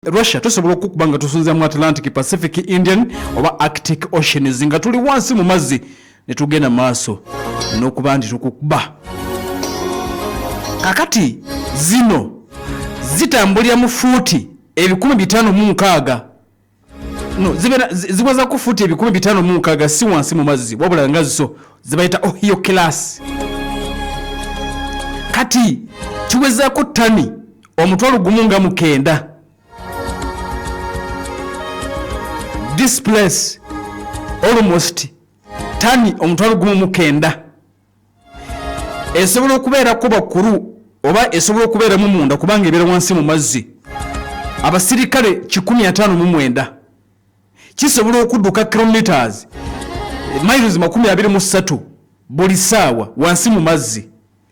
Russia tosobola okukuba nga tusunzira mu Atlantic, Pacific, Indian oba Arctic Oceans nga tuli wansi mu mazzi ne tugenda maaso n'okuba nti tukukuba. Kakati zino zitambulira mu fuuti 5,560. No, zibaza ku fuuti 5,560 si wansi mu mazzi wabula nga zo zibayita Ohio class. Kati kiwezaako ttani 1,900. This place almost ttani 1,900 esobola okubeerako bakulu oba esobola okubeeramu munda kubanga ebeera wansi mu mazzi. Abasirikale 159 kisobola okudduka kilometers miles 23 buli ssaawa wansi mu mazzi.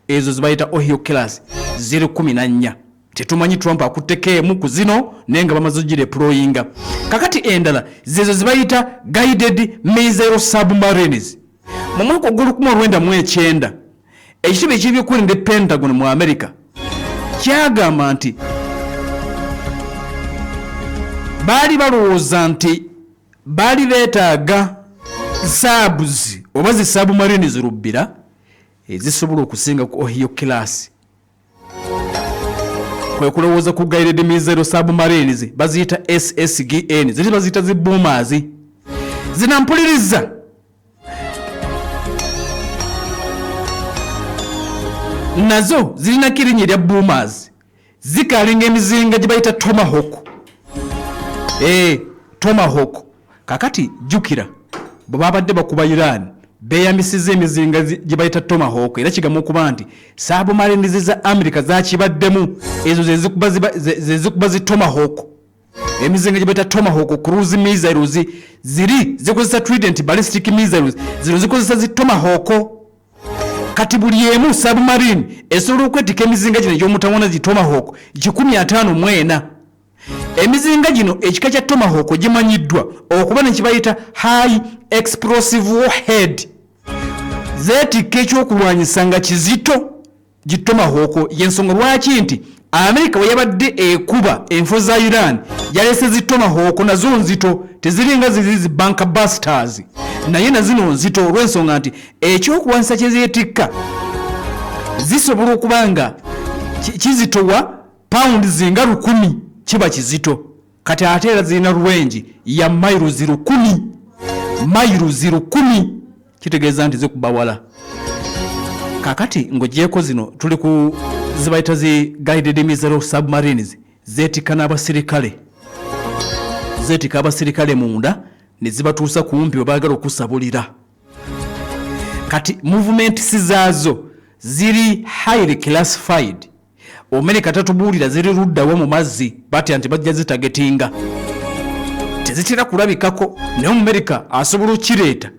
Ezo zibayita Ohio class 014. Tetumanyi Trump akutekeemu ku zino naye nga bamaze ogideployinga. Kakati endala zezo zibayita guided missile submarines. Mu mwaka ogw'Olunkumu ekitebe eky'ebyokwerinda Pentagon mu America kyagamba nti baali balowooza nti baali beetaaga subs oba zi submarines lubbira ezisobola okusinga ku Ohio class. Kwe kulowooza ku guided missile submarines baziyita SSGN, ziri baziyita zi boomers. Zinampuliriza nazo zirina kirinnya erya boomers, zikalinga emizinga gye bayita Tomahawk. Tomahawk. Kakati jukira bwe babadde bakuba Iran beeyambisiza emizinga gye bayita Tomahawk era kigamu okuba nti submarines za America zakibaddemu ezo zezikuba zi Tomahawk. Emizinga gye bayita Tomahawk cruise missiles ziri zikozesa Trident ballistic missiles, zino zikozesa zi Tomahawk. Kati buli emu submarine esobola okwetika emizinga gino egy'omutawaana zi Tomahawk 154. Emizinga gino ekika kya Tomahawk gimanyiddwa okuba ne kibayita high explosive warhead. Zeetikka ekyokulwanyisa nga kizito gi Tomahawk. Y'ensonga lwaki nti America bwe yabadde ekuba enfo za Iran yalese zi Tomahawk nazo nzito, teziringa zizi bunker busters, naye na zino nzito olw'ensonga nti ekyokulwanyisa kye zeetikka zisobola okuba nga kizitowa pounds nga 1,000 kiba kizito. Kati ate era zirina range ya miles 1,000. Miles 1,000 kitegeeza nti zikuba wala. Kakati ng'ogyeko zino tuli ku zibayita zi guided missile submarines zeetikka n'abasirikale. Zeetikka abasirikale munda ne zibatuusa kumpi we baagala okusabulira. Kati movements zaazo ziri highly classified. America tatubuulira ziri luddawa mu mazzi batya nti bajja zitagetinga. Tezitera kulabikako naye America asobola okireeta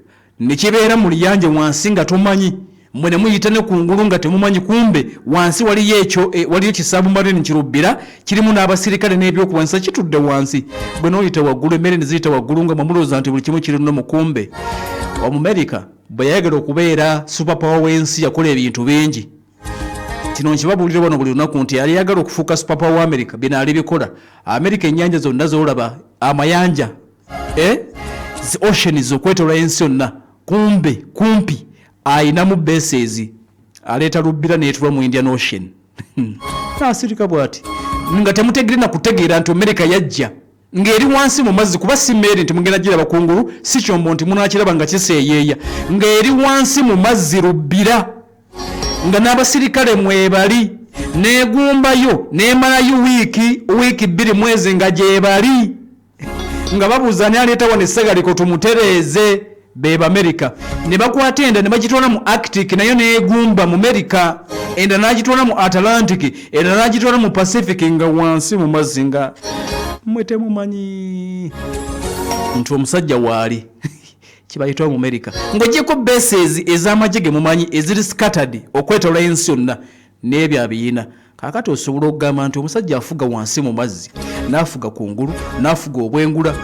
ne kibeera mu liyanja wansi nga tomanyi. Mwe ne muyita ne kungulu nga temumanyi, kumbe wansi waliyo kisubmarine kirubbira kirimu n'abasirikale n'ebyokulwanyisa kitudde wansi. Bwe n'oyita waggulu emmere ne ziyita waggulu nga mwamulowooza nti buli kimu kiri nno mukumbe. Omumerika bwe yayagala okubeera superpower w'ensi yakola ebintu bingi. Kino nkibabuulira wano buli lunaku nti yali yagala okufuuka superpower wa America bino alibikola. America ennyanja zonna z'olaba amayanja oceans okwetola ensi yonna kumpi ayinamu bases aleeta lubbira neetulwa mu Indian Ocean. Asirika bw'ati nga temutegere na kutegeera nti America yajja ng'eri wansi mu mazzi, kuba si mmeeri nti mugenda giraba kungulu, si kyombo nti munaakiraba nga kiseeyeeya, ng'eri wansi mu mazzi lubbira nga n'abasirikale mwebali, neegumbayo neemalayo wiiki 2 mwezi nga gyebali nga babuuza ani aleeta wano essagaliko tumutereeze. Be America ne bakwata enda ne bagitwala mu Arctic nayo neegumba mu America, enda n'agitwala mu Atlantic, enda n'agitwala mu Pacific nga wansi mu mazzi nga mmwe temumanyi nti omusajja waali kibayitwa mu America. Ng'ogyeko bases ez'amagye ge mumanyi eziri scattered okwetola ensi yonna n'ebyo abiyina. Kaakati osobola okugamba nti omusajja afuga wansi mu mazzi, n'afuga kungulu, n'afuga obwengula.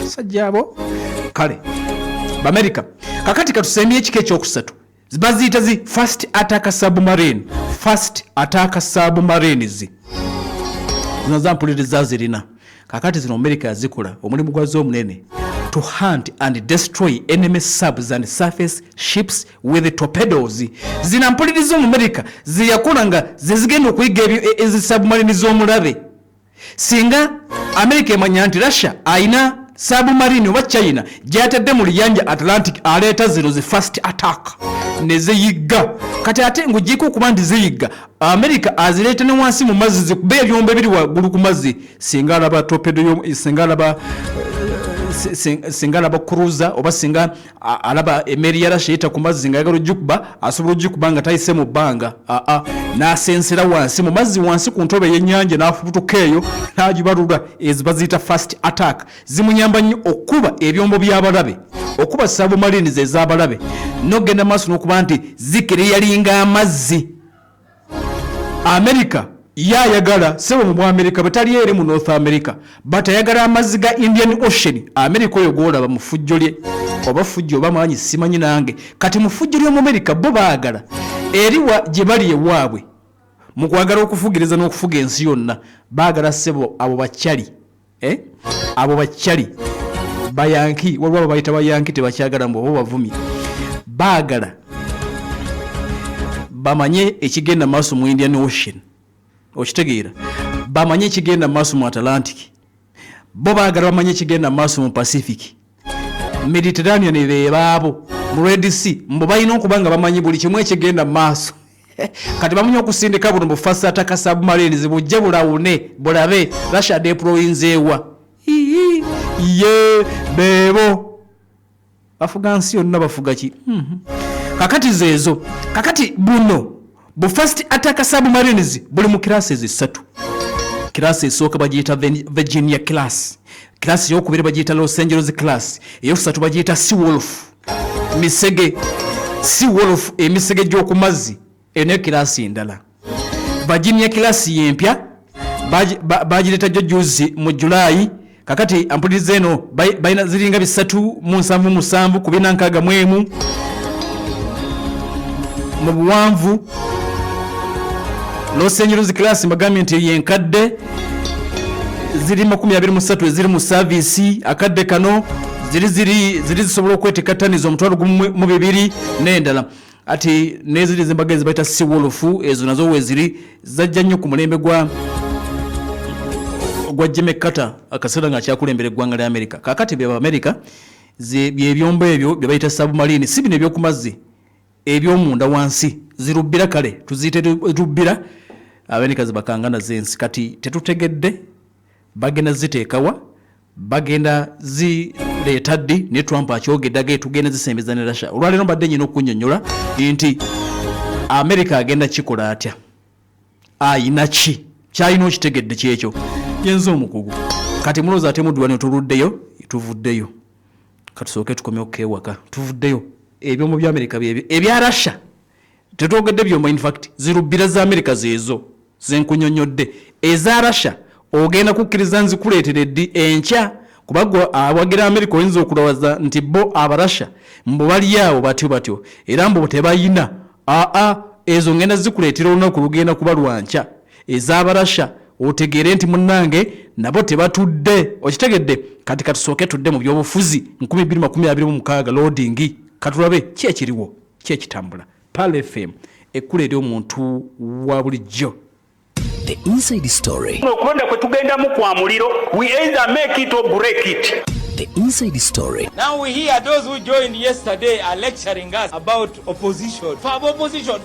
Sajjabo kale America. Kakati katusemye ekika ekyokusatu baziyita zi fast attack submarines. zino za mpuliriza zirina kakati zino America yazikola omulimu gwazo omunene to hunt and destroy enemy subs and surface ships with torpedoes. Zina mpuliriza mu America ziyakola nga zizigenda okuyiga ezi submarine z'omulabe. Singa America emanya nti Russia aina submarine oba China gyatadde mu liyanja Atlantic aleeta zino zi first attack ne zeyiga kati ate ngujiko okuba nti zeyiga America azireeta ne wansi mu mazzi zikube ebyombo ebiri waggulu ku mazzi singa alaba torpedo singa alaba cruiser oba singa alaba emeri ya Russia eyita ku mazzi nga yagala ojikuba asobola ojikuba nga tayise mu bbanga n'asensera wansi mu mazzi wansi ku ntobe y'ennyanja n'afubutuka eyo n'agibalula ezo baziyita first attack zimunyamba nnyo okuba ebyombo by'abalabe okuba submarines ez'abalabe n'ogenda maaso n'okuba nti zikiriyalinga amazzi. America yayagala sebo mu America batali eri mu North America batayagala amazzi ga Indian Ocean. America oyo golaba mu fujjo lye oba fujjo bamanyi simanyi nange kati mu fujjo lye mu America bo baagala eriwa gye bali ewaabwe mu kwagala okufugiriza n'okufuga ensi yonna baagala sebo abo bakyali abo bakyali bayanki waliwo bayita bayanki tebakyagala mbu bo bavumye baagala bamanye ekigenda maaso mu Indian Ocean okitegeera bamanye ekigenda maaso mu Atlantic bo baagala bamanye ekigenda maaso mu Pacific Mediterranean bebaabo mu Red Sea mbo balina okuba nga bamanyi buli kimu ekigenda maaso kati bamunya okusindika buno mu first attack submarine zibujje bulawune bulabe Russia deployinzeewa ye bebo Afghansi yonna bafuga ki kakati zezo kakati buno bu first attack submarines buli mu classes esatu. Class esooka bagiyita Virginia class, class eyokubiri bagiyita Los Angeles class, eyokusatu bagiyita Seawolf misege Seawolf emisege gy'oku mazzi ene class endala. Virginia class yempya bagireta juzi mu July kakati ampuliriza eno bayina ziringa bisatu mu 7 ku 461 mu buwanvu. Los Angeles class magambye nti yenkadde ziri 23 eziri mu service akadde kano ziri zisobola okwetika tanizo omutwalo mu bibiri n'endala ati neziri zimbagezi baita Seawolf ezo nazo weziri zajja nnyo ku mulembe gwa Jimmy Carter akasera nga kyakulembera eggwanga lya America. Kakati bya America by'ebyombo ebyo bye bayita submarine si bino ebyokumazzi ebyomunda wansi zirubbira kale tuziyite rubbira America zibakangana zensi kati tetutegedde bagenda ziteekawa bagenda zireeta ddi ne Trump akyogeddaga tugenda zisembeza ne Russia. Olwaleero mbadde nyina okunnyonnyola nti America agenda kikola atya ayina ki kyalina okitegedde kyekyo yenzo omukugu kati mulooza ate muddwani tuluddeyo tuvuddeyo katusooke tukomye okewaka tuvuddeyo ebyombo bya America byebyo ebya Russia tetwogedde byombo in fact zirubbira za America zezo zenkunyonyodde eza Russia ogenda kukkiriza nzikuleetere ddi enkya kubagwa awagira America oyinza okulowaza nti bo abarasha mbo bali awo batyo era mbo tebayina ezo ngenda zikuleetera olunaku lugenda kuba lwanca ez'abarasha otegeere nti munnange nabo tebatudde okitegedde kati katusooke tudde mu byobufuzi 2026 loading katulabe ki ekiriwo ki ekitambula Pal FM ekkula eri omuntu wa bulijjo. The inside story. Okulonda kwe tugendamu kwa muliro, we either make it or break it. The inside story. Now we hear those who joined yesterday are lecturing us about opposition. Fab opposition.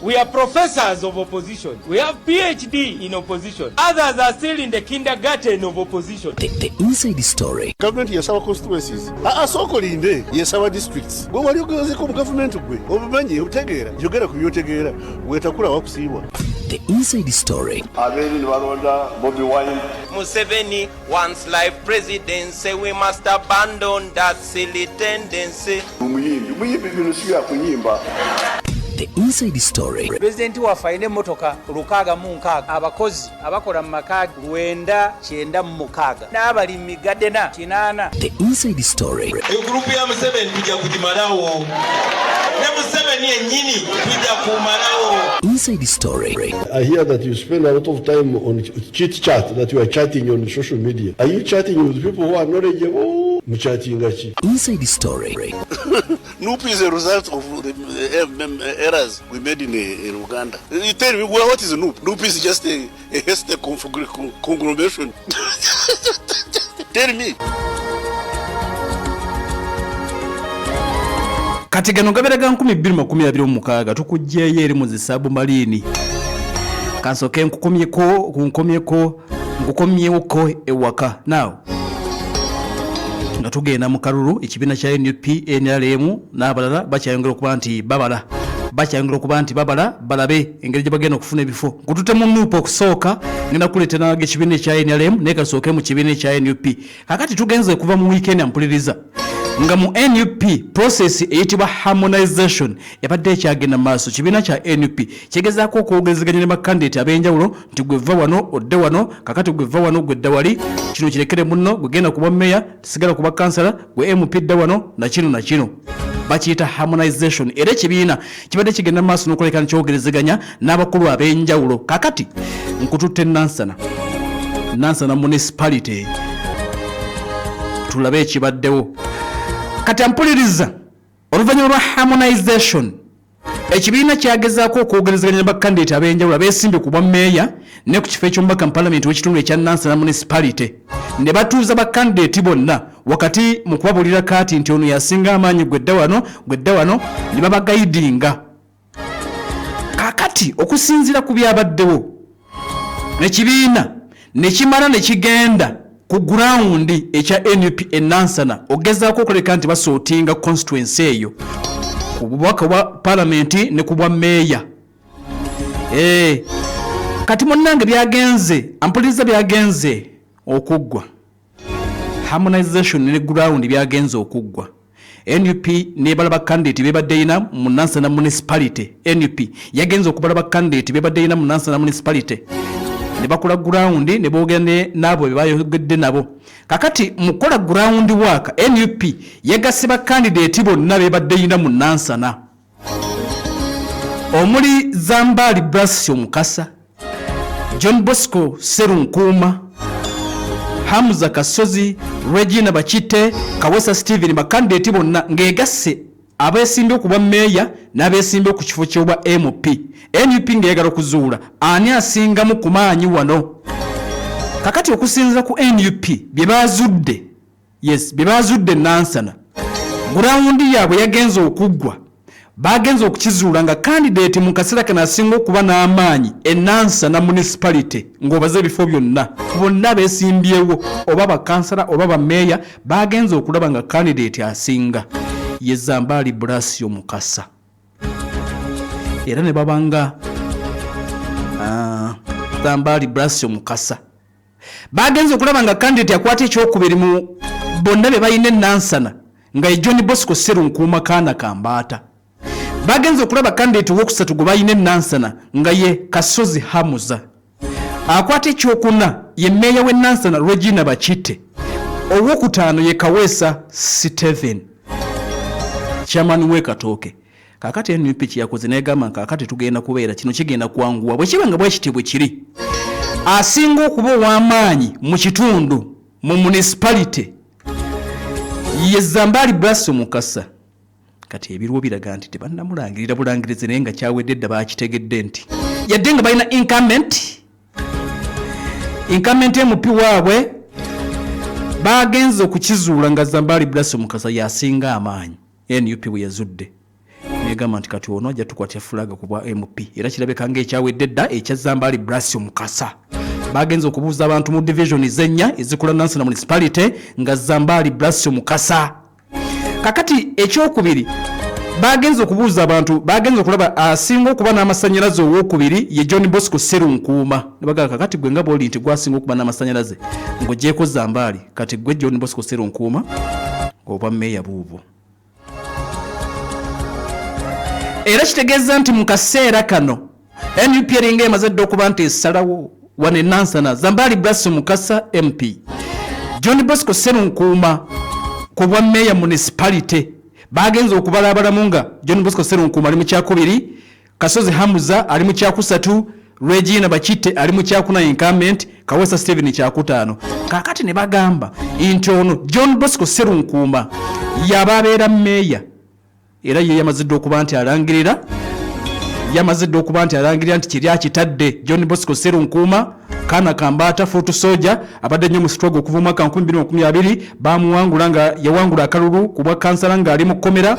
We are professors of opposition. We have PhD in opposition. Others are still in the kindergarten of opposition. The inside story. Government yasaba constituencies. Soko linde yasaba districts. Gwe wali ogezeko mu government gwe. Obumanyi obutegeera. Yogera ku byotegeera. Wetakula wakusibwa. The inside story. Abeli ni balonda Bobi Wine. Museveni wants life presidency. We must abandon that silly tendency. Umuyimbi bino siya kunyimba. The inside story. President waffe alina emmotoka 606 abakozi abakola mu maka 996 n'abalimi gadena 8. The inside story. Egrupu ya Museveni tujja kugimalawo ne Museveni yennyini tujja kumalawo. Inside story. I hear that you spend a lot of time on chit chat, that you are chatting on social media. Are you chatting with people who are knowledgeable? Inside story. Noop is a result of the errors we made in Uganda. You tell me, well, what is Noop? Noop is just a hasty conglomeration. Tell me. Kati gano gaberaga 2026 tukujjeyo eri mu zisabu malini kansoke nkukomyeko ewaka now nga tugenda mu kalulu ekibiina kya NUP NRM n'abalala bakyayongera okuba nti babala balabe engeri gye bagenda okufuna ebifo nkutute mu NUP okusooka ngenda kuleetera naga ekibiina kya NRM naye kasooke mu kibiina kya NUP kakati tugenze kuva mu weekend ampuliriza nga mu NUP process eyitibwa harmonization yabadde ekyagenda maaso kibiina kya NUP kyegezaako okwogezeganya ne bakandidate ab'enjawulo nti gwe vva wano odde wano kakati gwe vva wano gwe dda wali kino kirekere munno gwe genda kuba meya tisigala kuba kansala gwe MP dda wano na kino bakiyita harmonization era ekibiina kibadde kigenda maaso n'okuleka nkyogerezeganya n'abakulu ab'enjawulo kakati nkututte Nansana municipality tulabe ekibaddewo kati ampuliriza oluvannyuma lwa harmonization ekibiina kyagezaako okwogerezeganya bakandidate ab'enjawulo abeesimbye ku bwa meeya ne ku kifo eky'omubaka mu palamenti w'ekitundu ekya Nansana municipality ne batuuza bakandidate bonna wakati mu kubabuulira kaati nti ono yasinga amaanyi gwedda wano ne babagayidinga kakati okusinziira ku byabaddewo ekibiina ne kimala ne kigenda ku ground ekya NUP Nansana ogezaako okuleka nti basootinga constituency eyo ku bubaka bwa parliament ne ku bwa meeya kati munnange byagenze okuggwa harmonization ne ground byagenze okuggwa NUP nebala bakandidate bebadde ina mu Nansana municipality NUP yagenze okubala bakandidate bebadde ina mu Nansana municipality ne bakola ground ne boogende nabo bebayogedde nabo kakati mukola ground work NUP yagase bakandidate bonna bebadde ina mu Nansana omuli Zambali Brasio Mukasa John Bosco Serunkuuma Hamza Kasozi Regina Bachite Kawesa Steven bakandidate bonna ngegase abeesimbye okuba meeya n'abeesimbye ku kifo ky'obwa MP NUP ngeyagala okuzuula ani asingamu ku maanyi wano kakati okusinziira ku NUP bye bazudde Nansana gurawundi yaabwe yagenze okuggwa bagenze okukizuula nga kandidate mu kaseera kano asinga okuba n'amaanyi Nansana municipality ng'obaze ebifo bonna beesimbyewo oba bakansala oba bameeya bagenze okulaba nga kandidate asinga ye Zambali Brasio Mukasa era ne babanga Zambali Brasio Mukasa bagenze okulaba nga kandidate akwata ekyokubiri mu bonna be bayina Nansana nga ye John Bosco Serunkuuma kaana kambaata bagenze okulaba kandidate owokusatu gwe bayina Nansana nga ye Kasozi Hamuza akwata ekyokuna ye meeya w'e Nansana Regina Bachite owokutaano ye Kawesa Steven chairman we Katooke kakati NUP kiyakoze negamba kakati tugenda kubeera kino kigenda kwanguwa bwe kibanga bwe kitibwe kiri asinga okuba ow'amaanyi mu kitundu mu municipality ye Zambali Brasio Mukasa kati ebirwo biraga nti tebannamulangirira bulangirize naye nga kyawedde dda baakitegedde nti yadde nga balina incumbent MP waabwe bagenze okukizuula nga Zambali Brasio Mukasa yasinga amaanyi NUP bwe yazudde negamba nti kati ono ajja tukwatya fulaga ku bwa MP era kirabeka ng'ekyawedde dda ekya Zambali Brasio Mukasa bagenze okubuuza abantu mu division z'ennya ezikola Nansana municipality nga Zambali Brasio Mukasa kakati ekyokubiri bagenze okubuuza abantu bagenze okulaba asinga okuba n'amasannyalaze owokubiri ye John Bosco Serunkuuma ne bagamba kakati gwe nga bw'oli nti gwasinga okuba n'amasannyalaze ng'ogyeko Zambali kati gwe John Bosco Serunkuuma ng'oba meeya buubwo era kitegeeza nti mu kaseera kano NUP eringa emaze dda okuba nti essalawo wane Nansana Zambali Brass Mukasa MP John Bosco Sserunkuuma ku bwa meya municipality bagenze okubalabalamu nga John Bosco Sserunkuuma ali mu kyakubiri, Kasozi Hamuza ali mu kyakusatu, Regina Bachite ali mu kyakuna incumbent, Kawesa Steven kyakutaano. Kakati ne bagamba nti ono John Bosco Sserunkuuma yababeera meya era ye yamazidde okuba nti alangirira nti kiri akitadde John Bosco Sserunkuuma Kana Kambata Foot Soldier abadde nnyo mu struggle okuva mu mwaka 2020 bamuwangula nga yawangula akalulu ku bwa kansala nga ali mu kkomera,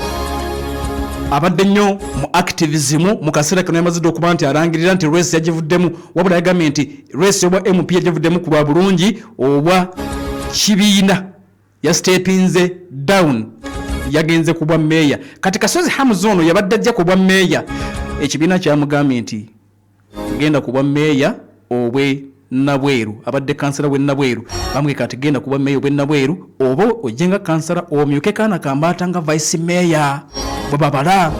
abadde nnyo mu activism mu kaseera kano yamazidde okuba nti alangirira nti race yagivuddemu, wabula yagambye nti race obwa MP yagivuddemu ku lwa bulungi obwa kibiina ya stepinze down yagenze ku bwa meya. Kati Kasozi Hamuza ono yabadde ajja ku bwa meya, ekibiina kyamugambye nti genda ku bwa meya obwe Nabweru, abadde kansala we Nabweru bamwe kati genda kuba meya obwe Nabweru oba ojenga kansala omyuke Kana Kambata nga vice meya babala.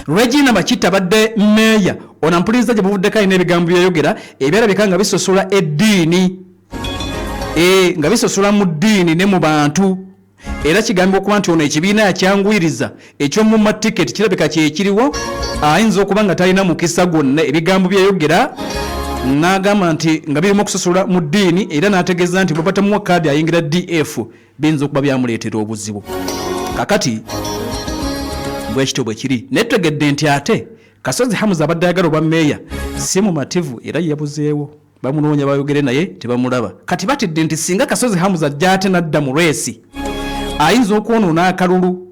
Regina Bachite abadde meya onampuliza gye buvudde kali n'ebigambo byayogera ebyalabika nga bisosola eddiini nga bisosola mu ddiini ne mu bantu, era kigambibwa okuba nti ono ekibiina yakyangwiriza eky'omumma tiketi kirabika kyekiriwo, ayinza okuba nga talina mukisa gwonna. Ebigambo byayogera n'agamba nti nga birimo okusosola mu ddiini era n'ategeeza nti bwe batamuwa kaadi ayingira DF biyinza okuba byamuleetera obuzibu. Kakati bwekityo bwe kiri netegedde nti ate Kasozi Hamuza abadde ayagala obwa meya si mumativu era yabuzeewo, bamunoonya bayogere naye tebamulaba. Kati batidde nti singa Kasozi Hamuza ajja ate nadda mu reesi ayinza okwonoona akalulu,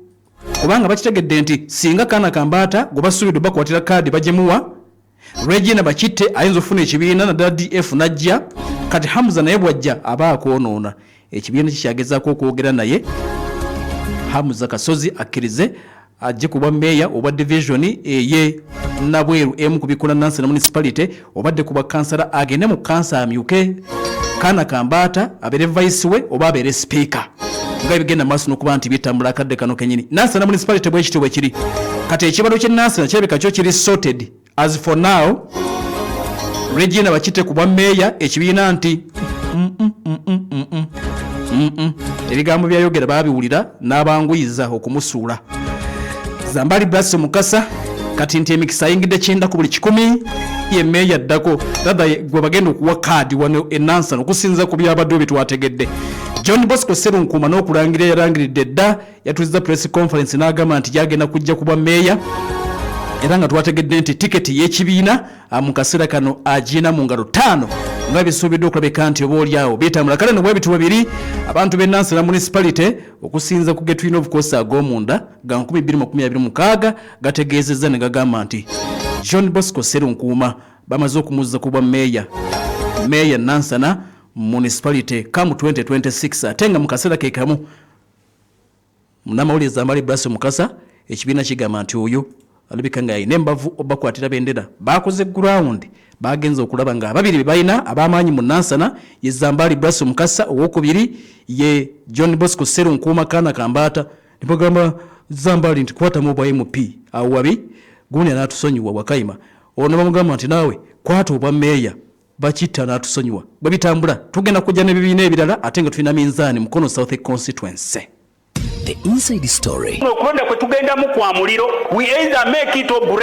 kubanga bakitegedde nti singa Kana Kambata gwe basuubidde bakwatira kaadi bagimuwa, Regina Bachite ayinza okufuna ekibiina naddala DF najja, kati Hamuza naye bwajja aba akwonoona. Ekibiina kikyagezaako okwogera naye Hamuza Kasozi akkirize ajje kuba meya obwa division eye Nabweru emu kubikula Nansana municipality, obadde kuba kansala agende mu kansa amyuke Kana Kambata abere vice we oba abere speaker nga ebigenda maaso n'okuba nti bitambula akadde kano kenyini. Nansana municipality bwekityo bwe kiri. Kati ekibalo kye Nansana kirabika kyo kiri sorted as for now. Regina Bachite kuba meya ekibiina nti ebigambo byayogera babiwulira n'abanguyiza okumusuula. Zambali Brass Mukasa kati nti emikisa ayingidde 9 ku buli 10 ye meya ddako dada gwe bagenda okuwa kaadi wano Nansana okusinza ku byabadde bitwategedde. John Bosco Sserunkuuma n'okulangira yalangiridde dda yatuliza press conference n'agamba nti gyagenda kujja kuba meya era nga twategedde nti tiketi y'ekibiina mu kaseera kano agina mu ngalo 5 nga bisuubiddwa okulabika nti oba oliawo bitambula. Kale ne bwebiti babiri abantu b'e Nansana municipality okusinza ku getwina obukosi ag'omunda ga 2026 gategeezezza ne gagamba nti John Bosco Sserunkuuma bamaze okumuzza kuba meya Nansana municipality kamu 2026 ate nga mu kaseera ke kamu munamawulire Zambali Brass Mukasa ekibiina kigamba nti oyo alabika nga yina embavu obakwatira bendera. Bakoze ground bagenza okulaba nga ababiri be balina ab'amaanyi mu Nansana ye Zambali Brass Mukasa, owokubiri ye John Bosco Sserunkuuma Kana Kambata. Nibagamba Zambali nti kwata mu bwa MP awo wabi gundi anatusonyiwa Wakayima, ono bamugamba nti naawe kwata obwa meya Bachite anatusonyiwa. Bwe bitambula tugenda kujja n'ebibiina ebirala ate nga tulina minzaani Mukono South constituency. The inside story. Okulonda kwe tugendamu kwa muliro, we either make it or break.